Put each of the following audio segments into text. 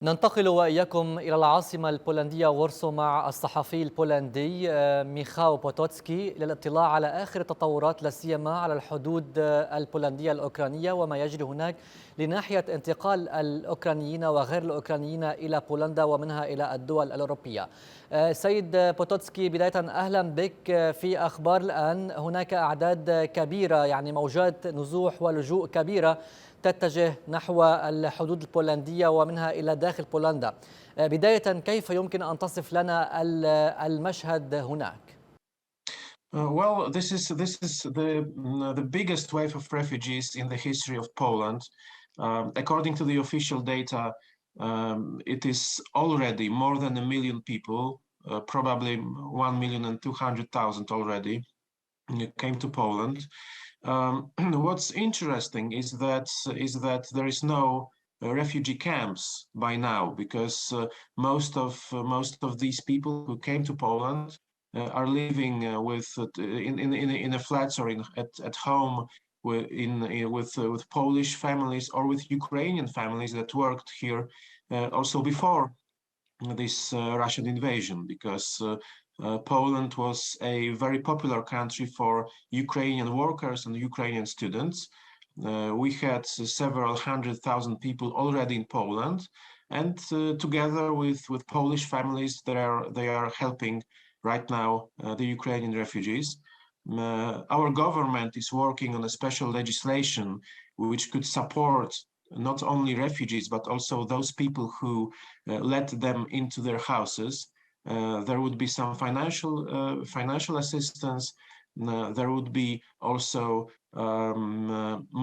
ننتقل وإياكم إلى العاصمة البولندية وورسو مع الصحفي البولندي ميخاو بوتوتسكي للاطلاع على آخر التطورات لا سيما على الحدود البولندية الأوكرانية وما يجري هناك لناحية انتقال الأوكرانيين وغير الأوكرانيين إلى بولندا ومنها إلى الدول الأوروبية. سيد بوتوتسكي، بداية أهلا بك في أخبار الآن. هناك أعداد كبيرة، يعني موجات نزوح ولجوء كبيرة تتجه نحو الحدود البولندية ومنها إلى داخل بولندا. بداية، كيف يمكن أن تصف لنا المشهد هناك؟ Well, this is the biggest wave of refugees in the history of Poland. According to the official data, it is already more than 1 million people, probably 1,200,000 already came to Poland. What's interesting is that there is no refugee camps by now, because most of these people who came to Poland are living in a flats or at home with Polish families or with Ukrainian families that worked here also before this Russian invasion, because Poland was a very popular country for Ukrainian workers and Ukrainian students. We had several 100,000 people already in Poland, and together with Polish families, they are helping right now the Ukrainian refugees. Our government is working on a special legislation which could support not only refugees but also those people who let them into their houses. There would be some financial assistance. There would be also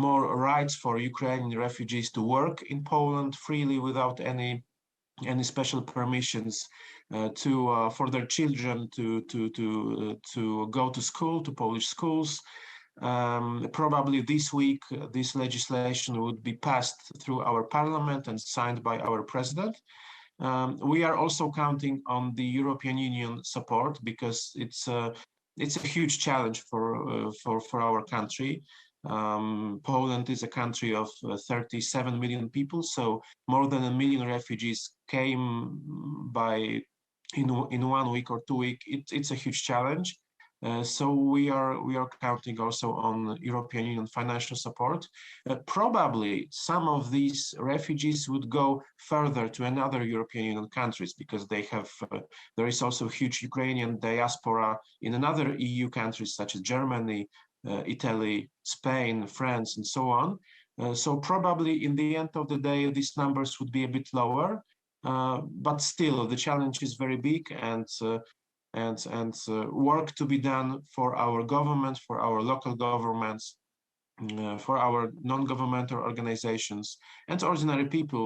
more rights for Ukrainian refugees to work in Poland freely without any special permissions, for their children to go to school, to Polish schools. Probably this week, this legislation would be passed through our parliament and signed by our president. We are also counting on the European Union support, because it's a huge challenge for our country. Poland is a country of 37 million people, so more than 1 million refugees came in 1 week or 2 weeks. It's a huge challenge. So we are counting also on European Union financial support. Probably some of these refugees would go further to another European Union countries, because there is also huge Ukrainian diaspora in another EU countries such as Germany, Italy, Spain, France, and so on. So probably in the end of the day, these numbers would be a bit lower, but still the challenge is very big, and work to be done for our government, for our local governments, for our non-governmental organizations, and ordinary people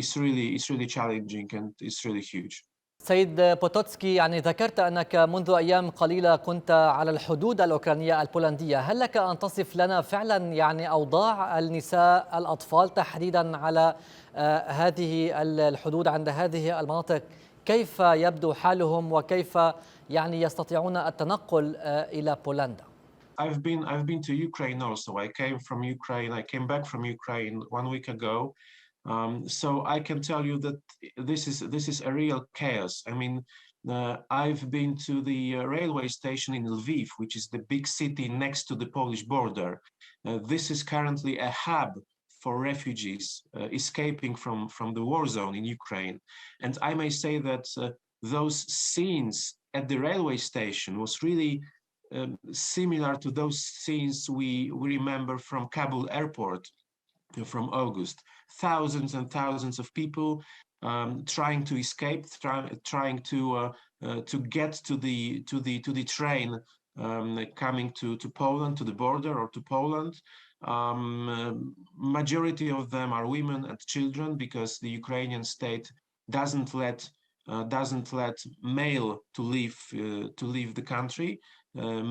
is really challenging, and it's really huge. سيد بوتوتسكي، يعني ذكرت أنك منذ أيام قليلة كنت على الحدود الأوكرانية البولندية. هل لك أن تصف لنا فعلا يعني أوضاع النساء الأطفال تحديدا على هذه الحدود عند هذه المناطق؟ كيف يبدو حالهم وكيف يعني يستطيعون التنقل إلى بولندا؟ I've been to Ukraine also. I came from Ukraine. I came back from Ukraine 1 week ago. So I can tell you that this is a real chaos. I mean, I've been to the railway station in Lviv, which is the big city next to the Polish border. This is currently a hub for refugees escaping from the war zone in Ukraine. And I may say that those scenes at the railway station was really similar to those scenes we remember from Kabul airport from August. Thousands and thousands of people trying to escape, trying to get to the train coming to Poland, to the border or to Poland. Majority of them are women and children, because the Ukrainian state doesn't let male to leave the country,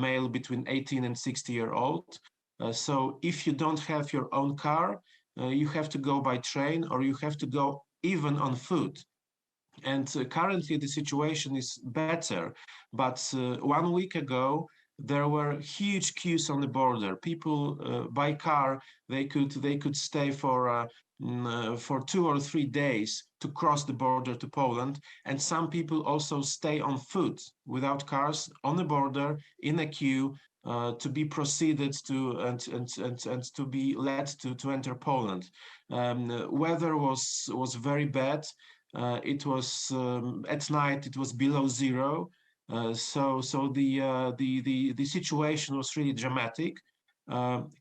male between 18 and 60-year-old. So if you don't have your own car, you have to go by train, or you have to go even on foot. And currently the situation is better, but 1 week ago there were huge queues on the border. People by car, they could stay for 2 or 3 days to cross the border to Poland, and some people also stay on foot without cars on the border in a queue to be proceeded to and to be led to enter Poland. Weather was very bad. It was at night. It was below zero. So the situation was really dramatic.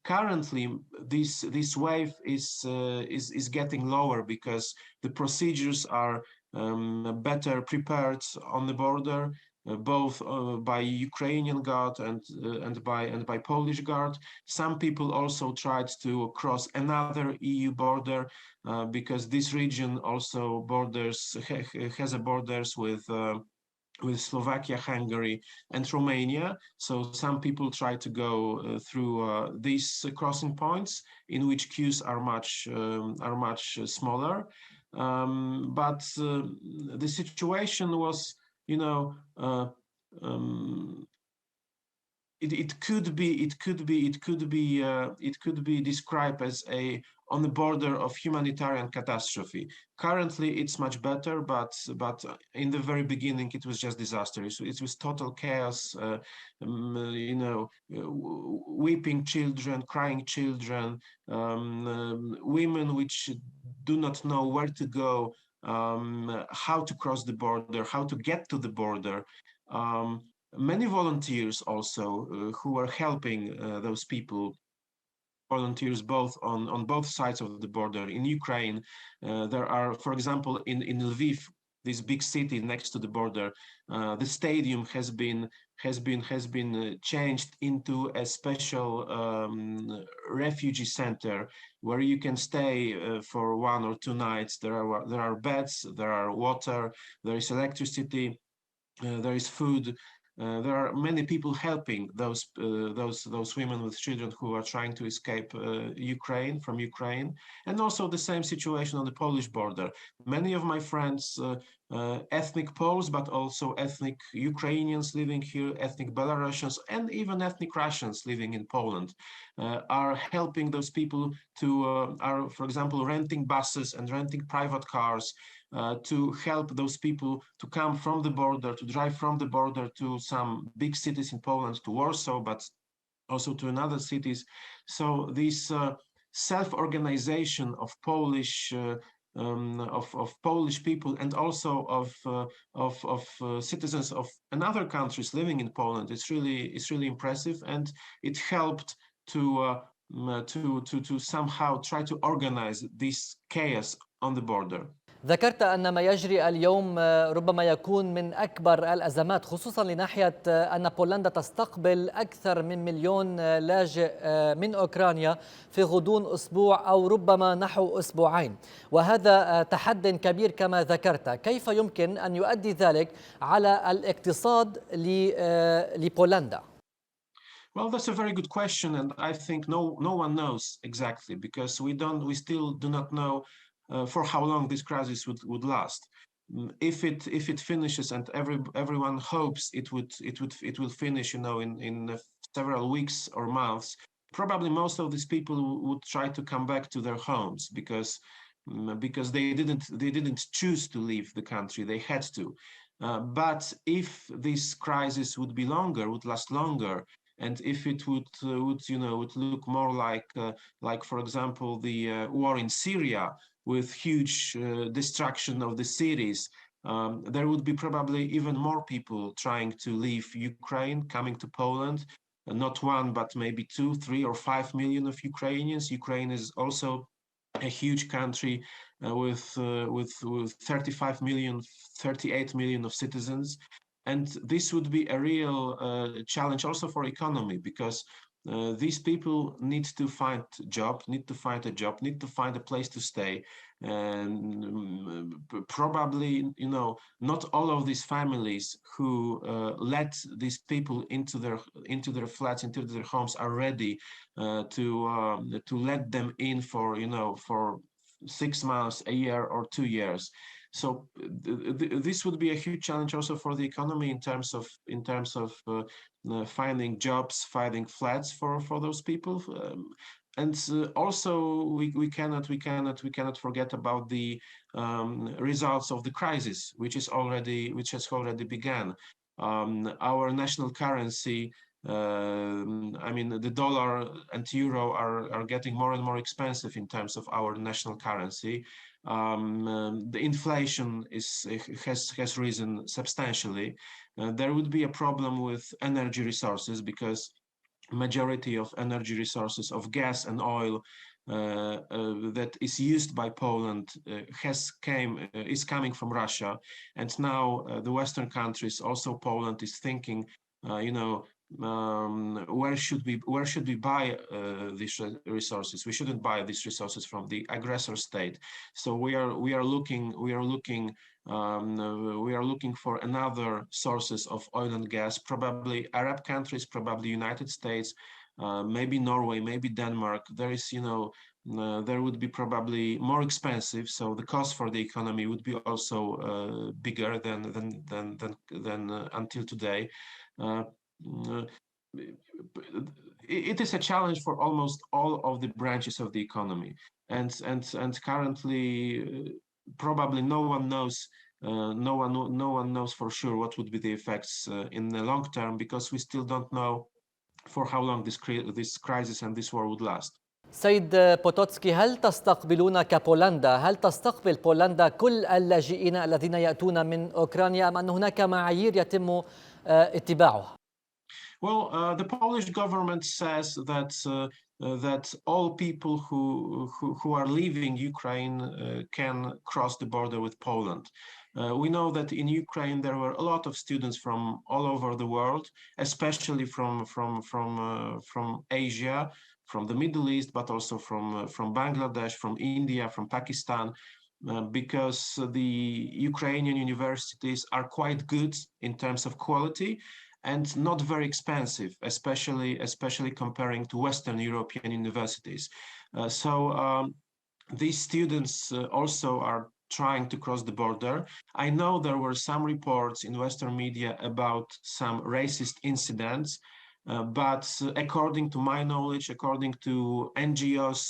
Currently, this wave is getting lower because the procedures are better prepared on the border, both by Ukrainian guard and by Polish guard. Some people also tried to cross another EU border because this region also has a borders with Slovakia, Hungary, and Romania. So some people try to go through these crossing points, in which queues are much smaller. But the situation was, you know, it could be described as a on the border of humanitarian catastrophe. Currently, it's much better, but in the very beginning, it was just disastrous. It was total chaos. Weeping children, crying children, women which do not know where to go, how to cross the border, how to get to the border. Many volunteers also who are helping those people, volunteers both on both sides of the border. In Ukraine, there are, for example, in Lviv, this big city next to the border, the stadium has been changed into a special refugee center where you can stay for 1 or 2 nights. There are beds, there are water, there is electricity, there is food. There are many people helping those women with children who are trying to escape from Ukraine, and also the same situation on the Polish border. Many of my friends, ethnic Poles, but also ethnic Ukrainians living here, ethnic Belarusians, and even ethnic Russians living in Poland, are helping those people are, for example, renting buses and renting private cars to help those people to come from the border, to drive from the border to some big cities in Poland, to Warsaw, but also to another cities. So this self-organization of Polish Polish people and also of citizens of another countries living in Poland is really impressive, and it helped to somehow try to organize this chaos on the border. ذكرت أن ما يجري اليوم ربما يكون من أكبر الأزمات، خصوصا لناحية أن بولندا تستقبل أكثر من مليون لاجئ من أوكرانيا في غضون أسبوع أو ربما نحو أسبوعين، وهذا تحد كبير كما ذكرت. كيف يمكن أن يؤدي ذلك على الاقتصاد لبولندا؟ Well, that's a very good question, and I think no one knows exactly, because we still do not know for how long this crisis would last. If it finishes, and everyone hopes it will finish, in several weeks or months, probably most of these people would try to come back to their homes because they didn't choose to leave the country, they had to. But if this crisis would last longer, and if it would look more like, for example, the war in Syria, with huge destruction of the cities, there would be probably even more people trying to leave Ukraine, coming to Poland. Not 1, but maybe 2, 3, or 5 million of Ukrainians. Ukraine is also a huge country with 35 million, 38 million of citizens. And this would be a real challenge also for economy, because these people need to find a job, need to find a place to stay. And probably, not all of these families who let these people into their flats, into their homes, are ready to let them in for 6 months, a year, or 2 years. So this would be a huge challenge also for the economy in terms of finding jobs, finding flats for those people. And also we cannot forget about the results of the crisis, which has already begun. Our national currency, I mean, the dollar and euro are getting more and more expensive in terms of our national currency. The inflation has risen substantially. There would be a problem with energy resources because majority of energy resources of gas and oil that is used by Poland is coming from Russia, and now the Western countries, also Poland, is thinking, where should we buy these resources? We shouldn't buy these resources from the aggressor state. So we are looking for another sources of oil and gas, probably Arab countries, probably United States, maybe Norway, maybe Denmark. There would be probably more expensive, so the cost for the economy would be also bigger than until today. It is a challenge for almost all of the branches of the economy, and currently probably no one knows for sure what would be the effects in the long term, because we still don't know for how long this crisis and this war would last. سيد بوتوتسكي، هل تستقبل بولندا كل اللاجئين الذين يأتون من أوكرانيا أم أن هناك معايير يتم اتباعها؟ Well, the Polish government says that all people who are leaving Ukraine can cross the border with Poland. We know that in Ukraine there were a lot of students from all over the world, especially from Asia, from the Middle East, but also from Bangladesh, from India, from Pakistan. Because the Ukrainian universities are quite good in terms of quality and not very expensive, especially comparing to Western European universities. These students also are trying to cross the border. I know there were some reports in Western media about some racist incidents, but according to my knowledge, according to NGOs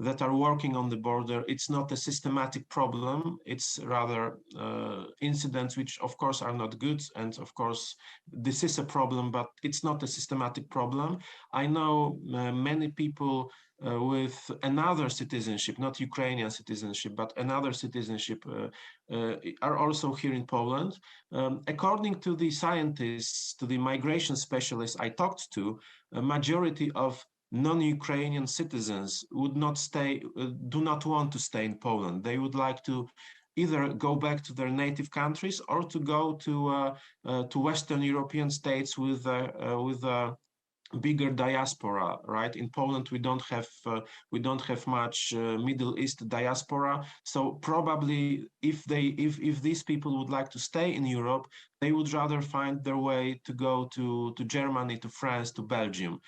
that are working on the border, it's not a systematic problem. It's rather incidents which of course are not good, and of course this is a problem, but it's not a systematic problem. I know many people with another citizenship, not Ukrainian citizenship, but another citizenship, are also here in Poland. According to the scientists, to the migration specialists I talked to, a majority of non-Ukrainian citizens do not want to stay in Poland. They would like to either go back to their native countries or to go to Western European states with bigger diaspora, right? In Poland, we don't have much Middle East diaspora. So probably if these people would like to stay in Europe, they would rather find their way to go to Germany, to France, to Belgium.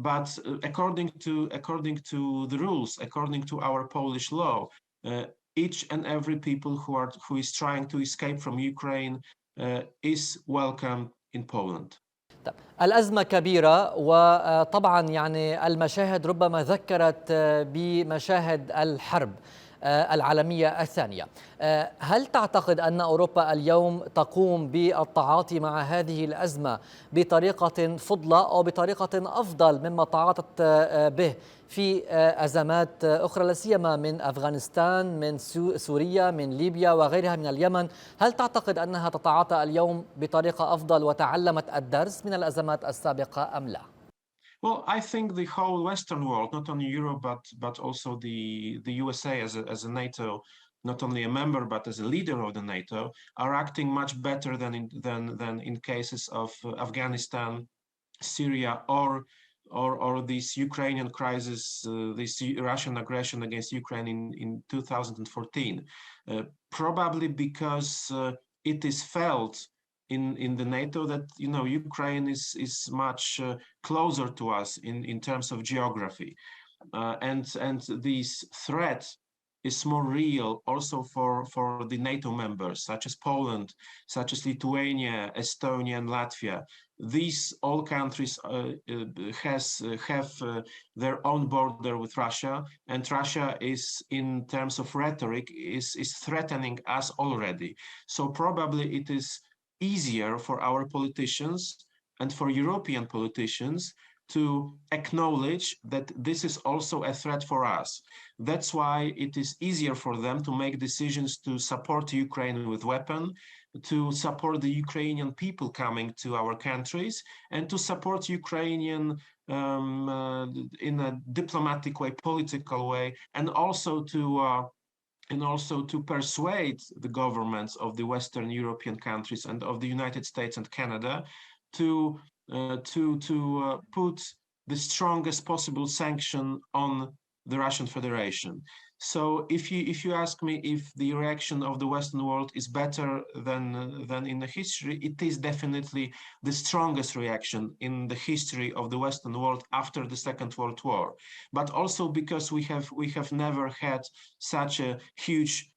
But according to the rules, according to our Polish law, each and every people who is trying to escape from Ukraine is welcome in Poland. الأزمة كبيرة، وطبعا يعني المشاهد ربما ذكرت بمشاهد الحرب العالمية الثانية. هل تعتقد أن أوروبا اليوم تقوم بالتعاطي مع هذه الأزمة بطريقة فضلى أو بطريقة أفضل مما تعاطت به في أزمات أخرى، لا سيما من أفغانستان، من سوريا، من ليبيا وغيرها، من اليمن؟ هل تعتقد أنها تتعاطى اليوم بطريقة أفضل وتعلمت الدرس من الأزمات السابقة أم لا؟ Well, I think the whole Western world, not only Europe, but also the USA as a NATO, not only a member but as a leader of the NATO, are acting much better than in cases of Afghanistan, Syria, or this Ukrainian crisis, this Russian aggression against Ukraine in 2014. Probably because it is felt in the NATO that Ukraine is much closer to us in terms of geography, and this threat is more real also for the NATO members such as Poland, such as Lithuania, Estonia, and Latvia. these all countries have their own border with Russia, and Russia is, in terms of rhetoric, is threatening us already. So probably it is easier for our politicians and for European politicians to acknowledge that this is also a threat for us. That's why it is easier for them to make decisions to support Ukraine with weapons, to support the Ukrainian people coming to our countries, and to support Ukrainian in a diplomatic way, political way, and also to persuade the governments of the Western European countries and of the United States and Canada to put the strongest possible sanction on the Russian Federation. So if you ask me if the reaction of the Western world is better than in the history, it is definitely the strongest reaction in the history of the Western world after the Second World War. But also because we have never had such a huge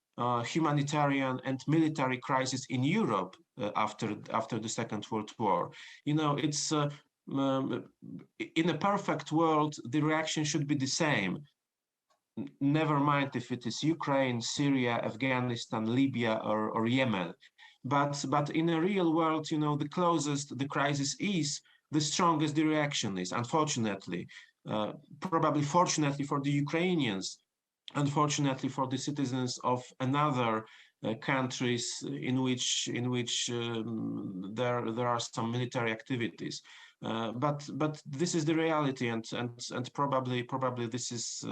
humanitarian and military crisis in Europe after the Second World War. You know, it's in a perfect world, the reaction should be the same. Never mind if it is Ukraine, Syria, Afghanistan, Libya, or Yemen. But in a real world, you know, the closest the crisis is, the strongest the reaction is, unfortunately. Probably fortunately for the Ukrainians, unfortunately for the citizens of another countries in which there are some military activities. But this is the reality, and probably this is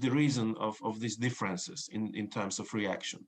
the reason of these differences in terms of reaction.